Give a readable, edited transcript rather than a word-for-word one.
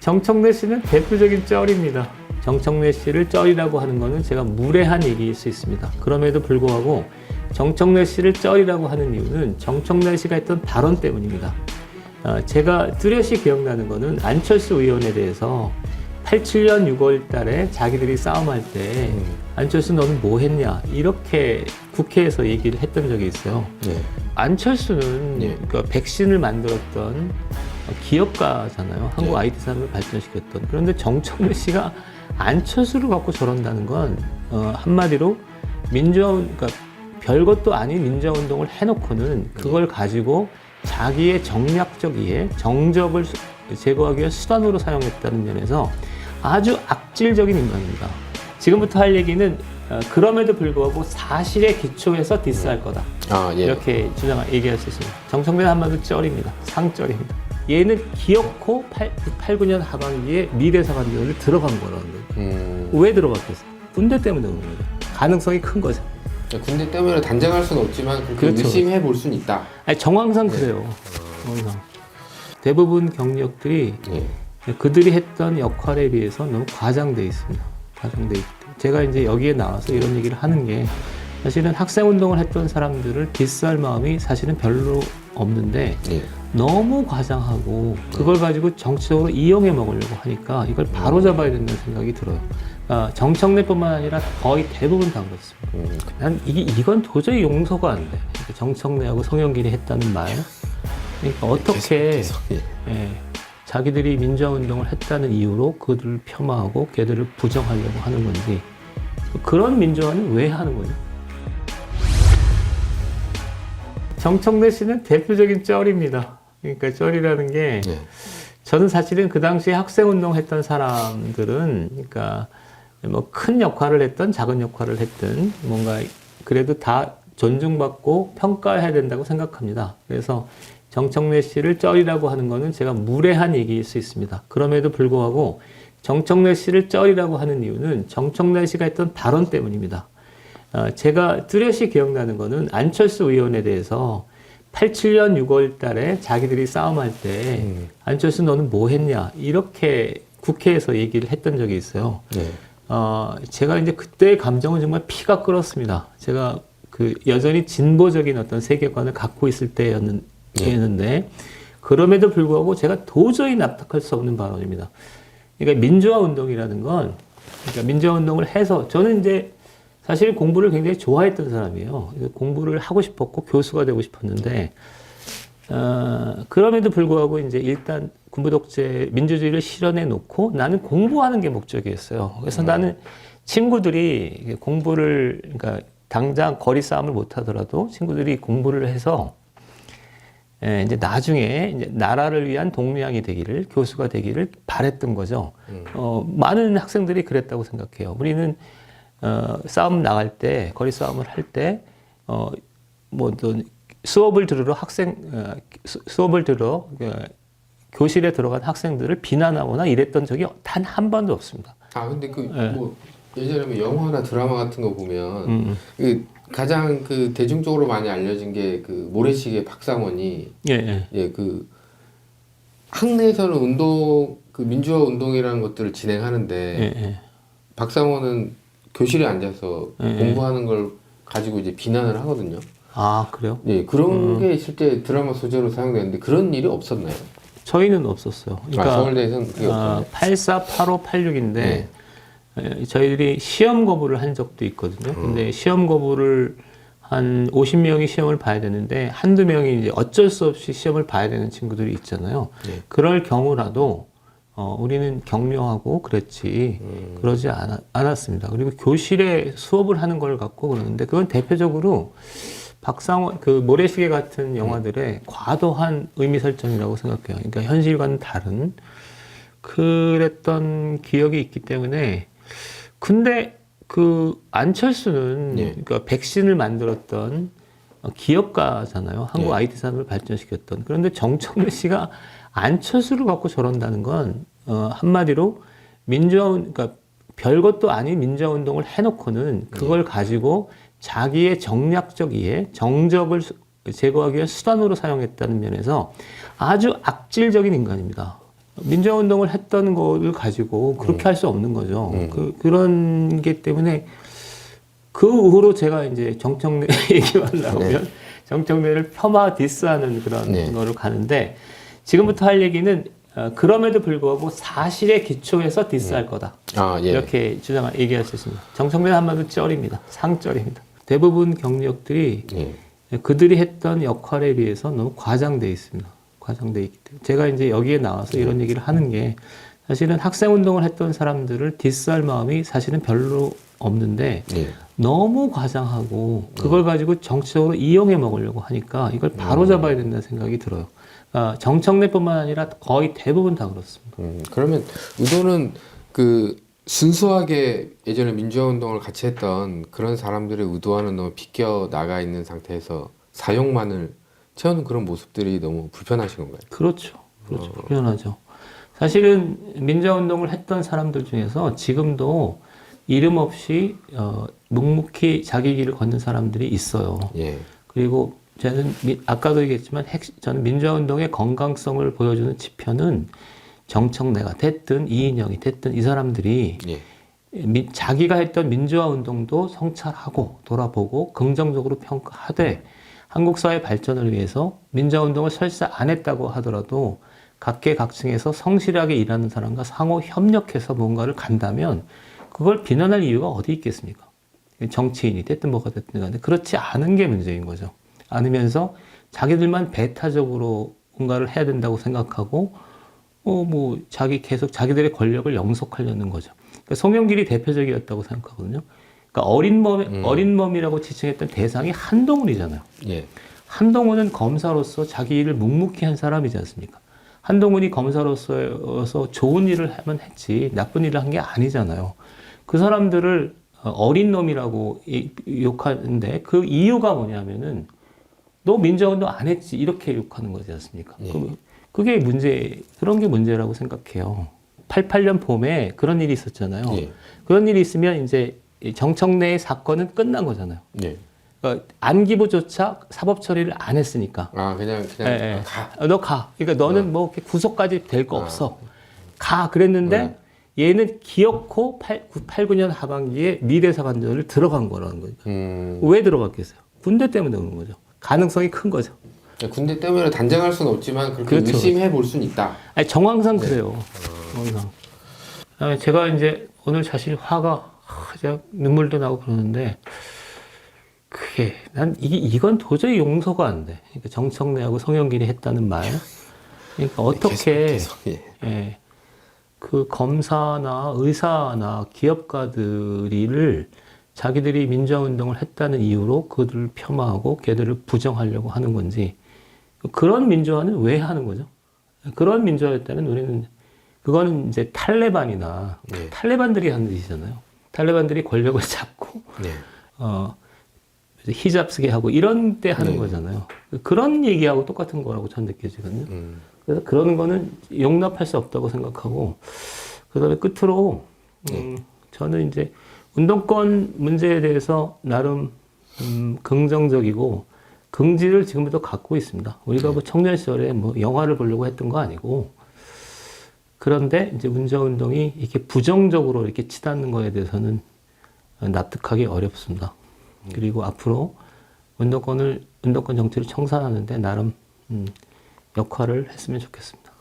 정청래 씨는 대표적인 쩔입니다. 정청래 씨를 쩔이라고 하는 것은 제가 무례한 얘기일 수 있습니다. 그럼에도 불구하고 정청래 씨를 쩔이라고 하는 이유는 정청래 씨가 했던 발언 때문입니다. 제가 뚜렷이 기억나는 것은 안철수 의원에 대해서 87년 6월 달에 자기들이 싸움할 때 안철수 너는 뭐 했냐 이렇게 국회에서 얘기를 했던 적이 있어요. 안철수는 그러니까 백신을 만들었던 기업가잖아요. 한국 IT 산업을 발전시켰던. 그런데 정청래 씨가 안철수를 갖고 저런다는 건 한마디로 그러니까 별것도 아닌 민주화운동을 해놓고는 그걸 가지고 자기의 정략적 이해, 정적을 제거하기 위한 수단으로 사용했다는 면에서 아주 악질적인 인간입니다. 지금부터 할 얘기는 그럼에도 불구하고 사실에 기초해서 디스할 거다. 이렇게 얘기할 수 있습니다. 정청래는 한마디로 쩔입니다. 상쩔입니다. 얘는 기어코 89년 하반기에 미래사관위원회를 들어간 거라는 거예요. 왜 들어갔겠어요? 군대 때문에 그런 거예요. 가능성이 큰 거죠. 군대 때문에 단정할 수는 없지만 그렇게 의심해 볼 수는 있다. 아니, 정황상 그래요. 정황상. 대부분 경력들이 그들이 했던 역할에 비해서 너무 과장돼 있습니다. 과장돼 있고. 제가 이제 여기에 나와서 이런 얘기를 하는 게 사실은 학생운동을 했던 사람들을 디스할 마음이 사실은 별로 없는데 너무 과장하고 그걸 가지고 정치적으로 이용해 먹으려고 하니까 이걸 바로 잡아야 된다는 생각이 들어요. 정청래뿐만 아니라 거의 대부분 다 그렇습니다. 난 이건 도저히 용서가 안 돼. 정청래하고 송영길이 했다는 말. 그러니까 어떻게 자기들이 민주화운동을 했다는 이유로 그들을 폄하하고 걔들을 부정하려고 하는 건지 그런 민주화는 왜 하는 거죠? 정청래 씨는 대표적인 쩔입니다. 그러니까 쩔이라는 게 저는 사실은 그 당시에 학생운동 했던 사람들은 그러니까 뭐 큰 역할을 했던 작은 역할을 했던 뭔가 그래도 다 존중받고 평가해야 된다고 생각합니다. 그래서 정청래 씨를 쩔이라고 하는 것은 제가 무례한 얘기일 수 있습니다. 그럼에도 불구하고 정청래 씨를 쩔이라고 하는 이유는 정청래 씨가 했던 발언 때문입니다. 제가 뚜렷이 기억나는 것은 안철수 의원에 대해서 87년 6월 달에 자기들이 싸움할 때 안철수 너는 뭐 했냐 이렇게 국회에서 얘기를 했던 적이 있어요. 제가 이제 그때의 감정은 정말 피가 끓었습니다. 제가 여전히 진보적인 어떤 세계관을 갖고 있을 때였는데 그럼에도 불구하고 제가 도저히 납득할 수 없는 발언입니다. 그러니까 민주화 운동이라는 건 그러니까 민주화 운동을 해서 저는 이제 사실 공부를 굉장히 좋아했던 사람이에요. 공부를 하고 싶었고 교수가 되고 싶었는데 그럼에도 불구하고 이제 일단 군부 독재 민주주의를 실현해 놓고 나는 공부하는 게 목적이었어요. 그래서 나는 친구들이 공부를 그러니까 당장 거리 싸움을 못 하더라도 친구들이 공부를 해서 이제 나중에 이제 나라를 위한 동료양이 되기를 교수가 되기를 바랬던 거죠. 많은 학생들이 그랬다고 생각해요. 우리는 싸움 나갈 때 거리 싸움을 할 때 수업을 들으러 교실에 들어간 학생들을 비난하거나 이랬던 적이 단 한 번도 없습니다. 근데 예전에 영화나 드라마 같은 거 보면 가장 대중적으로 많이 알려진 게 모래시계 박상원이 학내에서는 민주화 운동이라는 것들을 진행하는데 박상원은 교실에 앉아서 공부하는 걸 가지고 이제 비난을 하거든요. 그래요? 그런 게 있을 때 드라마 소재로 사용되는데 그런 일이 없었나요? 저희는 없었어요. 그러니까 서울대에서는 그게 없었나요? 84, 85, 86인데 저희들이 시험 거부를 한 적도 있거든요. 근데 시험 거부를 한 50명이 시험을 봐야 되는데 한두 명이 이제 어쩔 수 없이 시험을 봐야 되는 친구들이 있잖아요. 그럴 경우라도 우리는 격려하고 그랬지 그러지 않았습니다. 그리고 교실에 수업을 하는 걸 갖고 그러는데 그건 대표적으로 박상원 모래시계 같은 영화들의 과도한 의미 설정이라고 생각해요. 그러니까 현실과는 다른 그랬던 기억이 있기 때문에 근데 안철수는 그러니까 백신을 만들었던 기업가잖아요. 한국 IT 산업을 발전시켰던. 그런데 정청래 씨가 안철수를 갖고 저런다는 건 한마디로 그러니까 별것도 아닌 민주화운동을 해놓고는 그걸 가지고 자기의 정략적 이해, 정적을 제거하기 위한 수단으로 사용했다는 면에서 아주 악질적인 인간입니다. 민주화운동을 했던 거를 가지고 그렇게 할 수 없는 거죠. 그런 게 때문에 그 후로 제가 이제 정청래 얘기만 나오면 정청래를 폄하 디스하는 그런 거를 가는데 지금부터 할 얘기는 그럼에도 불구하고 사실에 기초해서 디스할 거다. 이렇게 얘기할 수 있습니다. 정청래는 한마디로 쩔입니다. 상쩔입니다. 대부분 경력들이 그들이 했던 역할에 비해서 너무 과장돼 있습니다. 과장돼 있기 때문에 제가 이제 여기에 나와서 이런 얘기를 하는 게 사실은 학생 운동을 했던 사람들을 디스할 마음이 사실은 별로 없는데 너무 과장하고 그걸 가지고 정치적으로 이용해 먹으려고 하니까 이걸 바로 잡아야 된다는 생각이 들어요. 정청래뿐만 아니라 거의 대부분 다 그렇습니다. 그러면 의도는 그 순수하게 예전에 민주화운동을 같이 했던 그런 사람들의 의도와는 너무 비껴 나가 있는 상태에서 사용만을 채우는 그런 모습들이 너무 불편하신 건가요? 그렇죠. 불편하죠. 사실은 민주화운동을 했던 사람들 중에서 지금도 이름 없이 묵묵히 자기 길을 걷는 사람들이 있어요. 그리고 저는 아까도 얘기했지만 저는 민주화운동의 건강성을 보여주는 지표는 정청래가 됐든 이인영이 됐든 이 사람들이 자기가 했던 민주화운동도 성찰하고 돌아보고 긍정적으로 평가하되 한국 사회 발전을 위해서 민주화운동을 설사 안 했다고 하더라도 각계각층에서 성실하게 일하는 사람과 상호 협력해서 뭔가를 간다면 그걸 비난할 이유가 어디 있겠습니까? 정치인이 됐든 뭐가 됐든 간에 그렇지 않은 게 문제인 거죠. 않으면서 자기들만 배타적으로 뭔가를 해야 된다고 생각하고 계속 자기들의 권력을 영속하려는 거죠. 그러니까 송영길이 대표적이었다고 생각하거든요. 그러니까 어린 몸이라고 지칭했던 대상이 한동훈이잖아요. 한동훈은 검사로서 자기 일을 묵묵히 한 사람이지 않습니까? 한동훈이 검사로서 좋은 일을 하면 했지 나쁜 일을 한 게 아니잖아요. 그 사람들을 어린 놈이라고 욕하는데 그 이유가 뭐냐면은 너 민주화운동 안 했지 이렇게 욕하는 거지 않습니까? 그게 그런 게 문제라고 생각해요. 88년 봄에 그런 일이 있었잖아요. 그런 일이 있으면 이제 정청래의 사건은 끝난 거잖아요. 그러니까 안기부조차 사법 처리를 안 했으니까. 그냥 가. 너 가. 그러니까 너는 뭐 구속까지 될 거 없어. 가. 그랬는데 얘는 기어코 89년 하반기에 미래사관전을 들어간 거라는 거죠. 왜 들어갔겠어요? 군대 때문에 그런 거죠. 가능성이 큰 거죠. 군대 때문에 단정할 수는 없지만 그렇게 의심해 볼 수는 있다. 아니, 정황상 그래요. 정황상. 그다음에 제가 이제 오늘 사실 화가 제가 눈물도 나고 그러는데 그게 난 이건 도저히 용서가 안 돼. 그러니까 정청래하고 송영길이 했다는 말. 그러니까 어떻게 그 검사나 의사나 기업가들을 자기들이 민주화운동을 했다는 이유로 그들을 폄하하고 걔들을 부정하려고 하는 건지 그런 민주화는 왜 하는 거죠? 그런 민주화였다면 우리는 그거는 이제 탈레반이나 탈레반들이 하는 짓이잖아요. 탈레반들이 권력을 잡고 히잡 쓰게 하고 이런 때 하는 거잖아요. 그런 얘기하고 똑같은 거라고 저는 느껴지거든요. 그래서 그런 거는 용납할 수 없다고 생각하고 그다음에 끝으로 저는 이제 운동권 문제에 대해서 나름 긍정적이고 긍지를 지금부터 갖고 있습니다. 우리가 뭐 청년 시절에 뭐 영화를 보려고 했던 거 아니고 그런데 이제 민주화운동이 이렇게 부정적으로 이렇게 치닫는 거에 대해서는 납득하기 어렵습니다. 그리고 앞으로 운동권 정치를 청산하는데 나름 역할을 했으면 좋겠습니다.